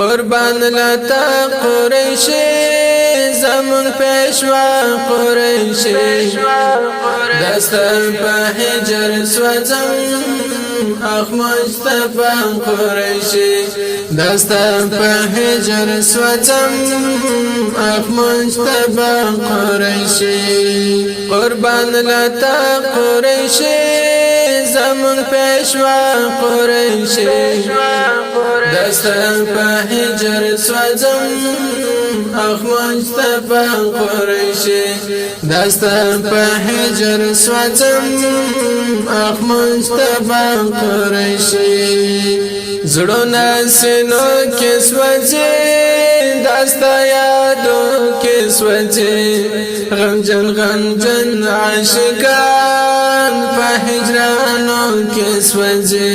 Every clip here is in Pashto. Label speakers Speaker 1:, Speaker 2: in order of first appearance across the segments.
Speaker 1: قربان لتا قریشی زمون پیشوا قریشی دستم په هجر سوځم اخ مصطفی قریشی دستم په هجر سوځم اخ مصطفی قریشی قربان لتا قریشی زمون پیشوا قریشی دستم په هجر سوځم اخ مصطفی قریشی دستم په هجر سوځم اخ مصطفی قریشی زړونه سينو کې سوځي دستا یادو کې سوځي غمجن عاشقان په هجرانو کې سوځي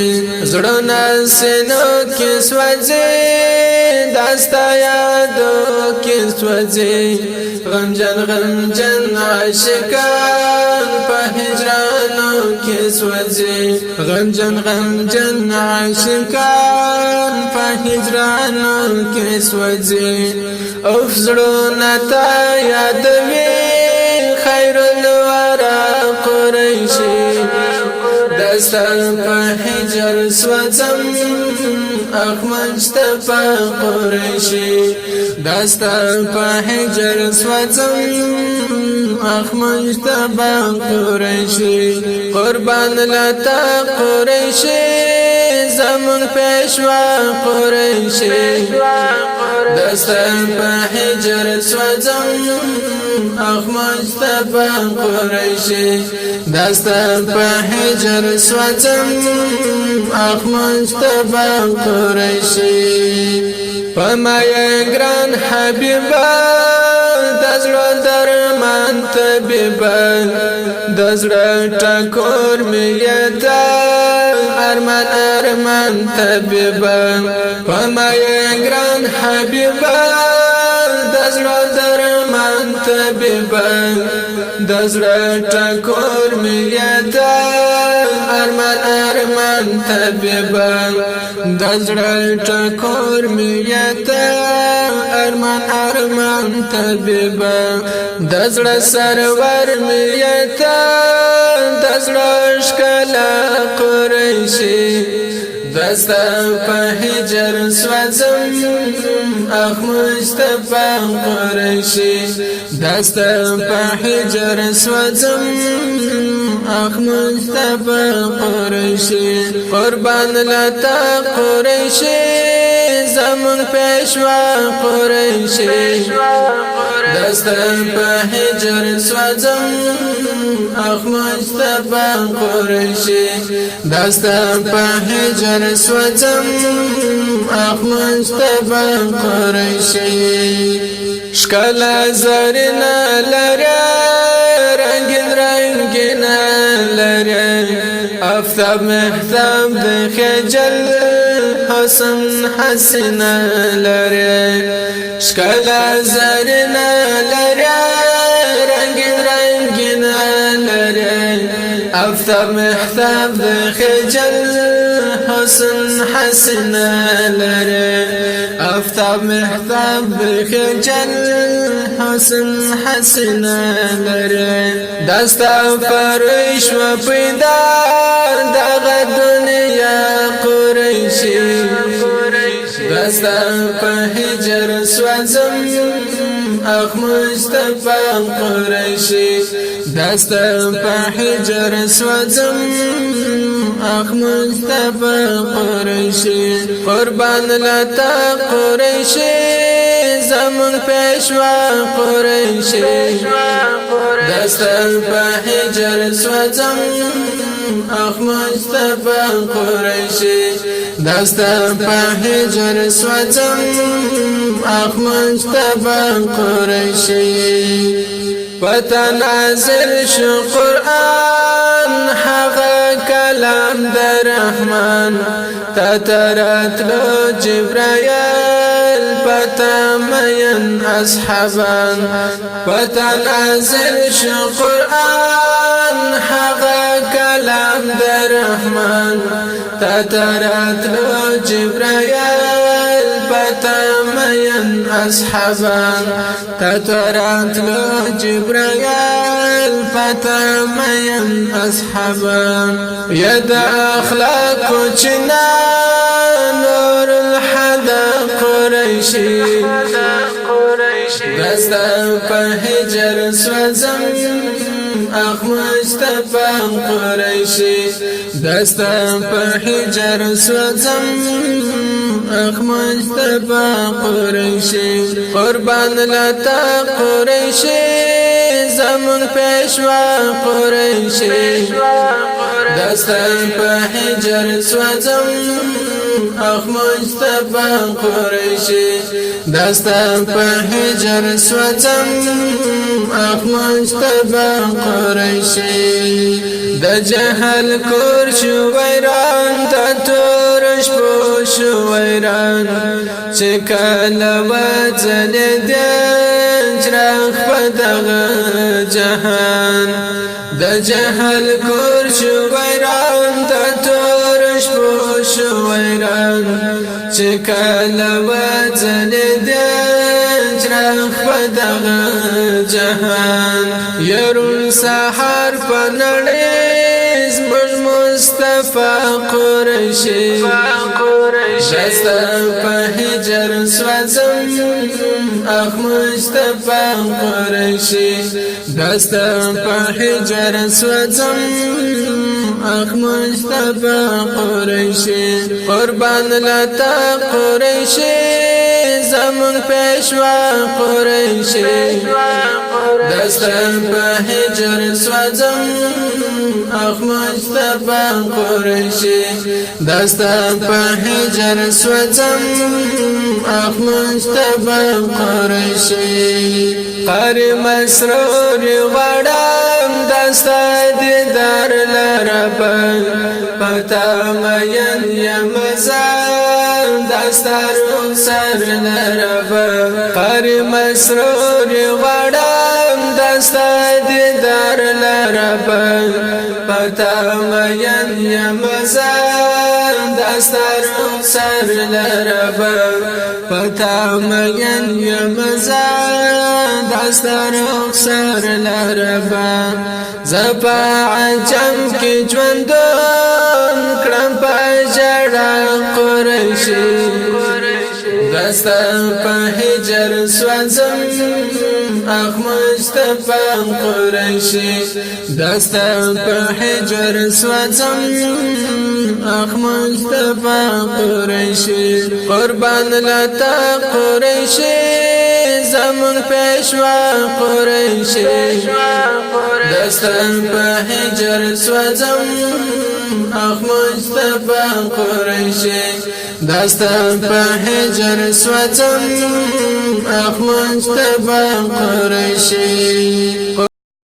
Speaker 1: زړونه سينو کې سوځي دستا یادو کې سوځي غمجن عاشقان په هجرانو کې سوځي غمجن عاشقان په هجرانو کې سوځي اوف زړونه تا یادوي خیر الورا قریشی دستم په هجر سوځم اخ مصطفی قریشی دستم په هجر سوځم اخ مصطفی قریشی قربان لتا قریشی زمون پیشوا قریشی دستم په هجر سوځم اخ مصطفی قریشی دستم په هجر سوځم اخ مصطفی قریشی پمای ګران حبیبا دزړه درمان طبيبا دزړه ټکور میتا ارمان طبيبا پمای ګران حبیبا دزړه درمان طبيبا دزړه ټکور میتا ارمان طبيبا دزړه ټکور میتا ارمان طبيبا دزړه سرور میتا دزړه ښکلا قریشی دستم په هجر سوځم اخ مصطفی قریشی دستم په هجر سوځم اخ مصطفی قریشی قربان لتا قریشی زمون پیشوا قریشی دستم په هجر سوځم اخ مصطفی قریشی دستم په هجر سوځم اخ مصطفی قریشی شکلا زرنا لرا رنگین لرا افتاب محتاب د خجل حسن حسنا لرا شکلا زرنا لرا رنگین لرا افتاب محتاب د خجل حسن حسنا لرا افتاب محتاب د خجل حسن حسنا لرا دستا فرش و پیدا دغه دنیا قریشی دستا په هجر سوځم اخ مصطفی قریشی دستم په هجر سوځم اخ مصطفی قریشی قربان لتا قریشی زمون پیشوا قریشی دستم په هجر سوځم اخ مصطفی قریشی دستم په هجر سوځم اخ مصطفی قریشی پتا نازل شو قرآن هغه کلام در رحمان تا تراتلو جبرائیل پتا مین اصحابان پتا نازل شو قرآن هغه کلام در رحمان تا تراتلو جبرائیل فتامين أصحابا تترات له جبريل فتامين أصحابا يد أخلاق وچنا نور الحدا قريشي دستا فهجر سوزم اخ مصطفى قريشي دستا فهجر سوزم اخ مصطفى قريشي قربان لتا قريشي زمن پیشوا قريشي دستا فهجر سوزم اخ مصطفى قريشي دستا فهجر سوزم اخ مصطفى قريشي د جهل کور شو ویران د تورش پو شو ویران چې کله وځل د چراغ په دغه جهان د جهل کور شو ویران د تورش پو شو ویران چې کله وځل د چراغ په دغه جهان يرون سحر پنړې زموږ مصطفى قريشي دستا په هجر سوزم اخ مصطفى قريشي دستا په هجر سوزم اخ مصطفى قريشي قربان لتا قريشي زمن پیشوا قريشي دستا په هجر سوزم اخ مصطفى قريشي دستا په هجر سوزم اخ مصطفى قريشي قاری مسرور غړم دستا دیدار لرب پتا مین یمزان دستا رخسار لرب قاری مسرور غړم دستا دیدار لرب پتا مین یمزان دستا رخسار لرب پتا مین یمزان دستا رخسار لرب زپا عجم کی ژوندون کړم په ژړا قریشي دستا په هجر سوزم اخ مصطفى قريشي دستا په هجر سوزم اخ مصطفى قريشي قربان لتا قريشي زمن پیشوا قريشي دستا په هجر سوزم اخ مصطفى قريشي دستا په هجر سوزم اخ مصطفى قريشي